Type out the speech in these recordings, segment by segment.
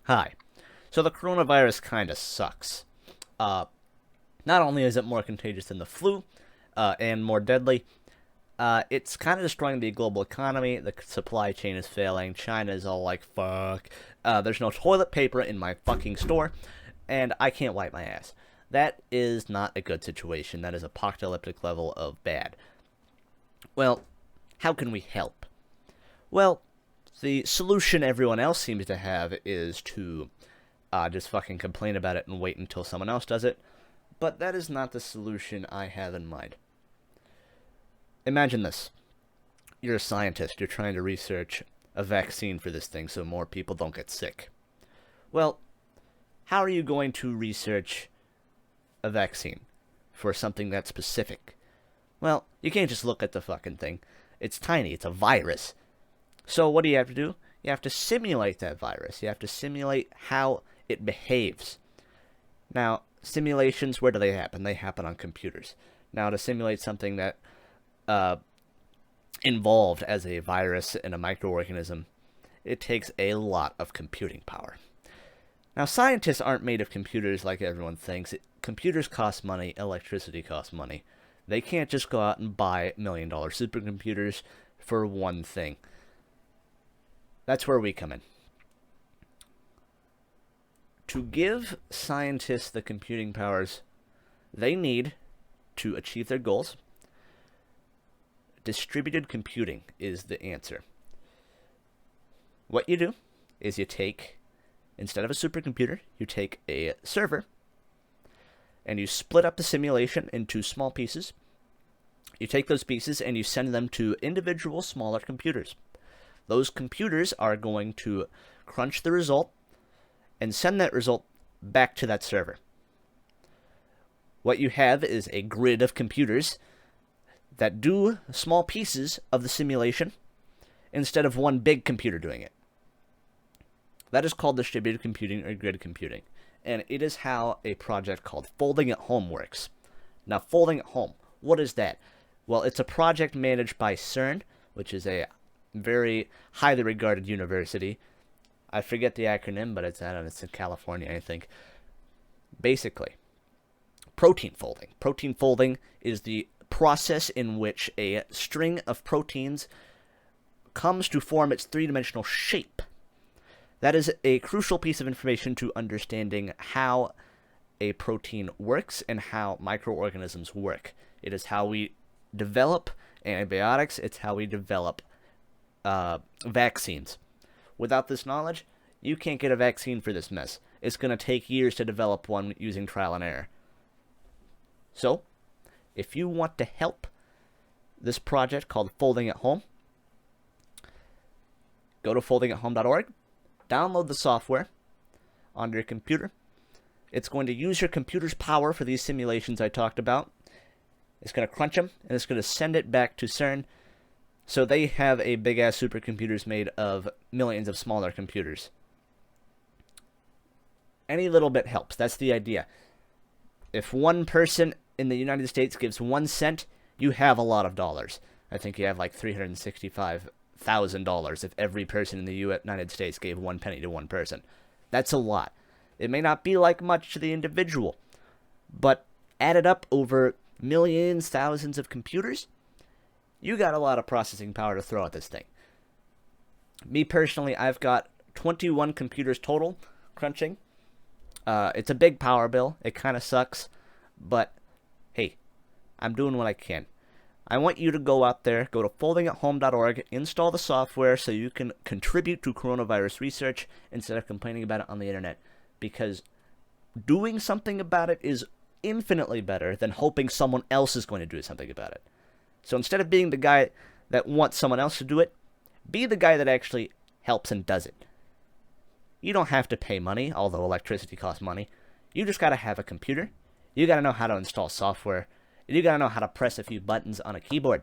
Hi. So the coronavirus kind of sucks. Not only is it more contagious than the flu, and more deadly, it's kind of destroying the global economy. The supply chain is failing. China is all like, fuck. There's no toilet paper in my fucking store, and I can't wipe my ass. That is not a good situation. That is apocalyptic level of bad. Well, how can we help? Well, the solution everyone else seems to have is to just fucking complain about it and wait until someone else does it. But that is not the solution I have in mind. Imagine this. You're a scientist. You're trying to research a vaccine for this thing so more people don't get sick. Well, how are you going to research a vaccine for something that's specific? Well, you can't just look at the fucking thing. It's tiny. It's a virus. So what do you have to do? You have to simulate that virus. You have to simulate how it behaves. Now, simulations, where do they happen? They happen on computers. Now, to simulate something that involved as a virus and a microorganism, it takes a lot of computing power. Now, scientists aren't made of computers like everyone thinks. Computers cost money. Electricity costs money. They can't just go out and buy $1 million supercomputers for one thing. That's where we come in. To give scientists the computing powers they need to achieve their goals, distributed computing is the answer. What you do is you take, instead of a supercomputer, you take a server, and you split up the simulation into small pieces. You take those pieces and you send them to individual smaller computers. Those computers are going to crunch the result and send that result back to that server. What you have is a grid of computers that do small pieces of the simulation instead of one big computer doing it. That is called distributed computing or grid computing, and it is how a project called Folding at Home works. Now, Folding at Home, what is that? Well, it's a project managed by CERN, which is a very highly regarded university. I forget the acronym, but it's in California, I think. Basically, protein folding. Protein folding is the process in which a string of proteins comes to form its three-dimensional shape. That is a crucial piece of information to understanding how a protein works and how microorganisms work. It is how we develop antibiotics. It's how we develop vaccines. Without this knowledge, you can't get a vaccine for this mess. It's going to take years to develop one using trial and error. So, if you want to help this project called Folding at Home, go to foldingathome.org, download the software on your computer. It's going to use your computer's power for these simulations I talked about. It's going to crunch them, and it's going to send it back to CERN. So they have a big-ass supercomputers made of millions of smaller computers. Any little bit helps. That's the idea. If one person in the United States gives 1 cent, you have a lot of dollars. I think you have like $365,000 if every person in the United States gave 1 penny to one person. That's a lot. It may not be like much to the individual, but added up over millions, thousands of computers, you got a lot of processing power to throw at this thing. Me personally, I've got 21 computers total crunching. It's a big power bill. It kind of sucks, but hey, I'm doing what I can. I want you to go out there, go to foldingathome.org, install the software so you can contribute to coronavirus research instead of complaining about it on the internet, because doing something about it is infinitely better than hoping someone else is going to do something about it. So instead of being the guy that wants someone else to do it, be the guy that actually helps and does it. You don't have to pay money, although electricity costs money. You just got to have a computer. You got to know how to install software. You got to know how to press a few buttons on a keyboard.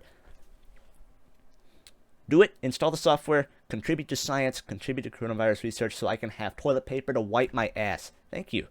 Do it, install the software, contribute to science, contribute to coronavirus research so I can have toilet paper to wipe my ass. Thank you.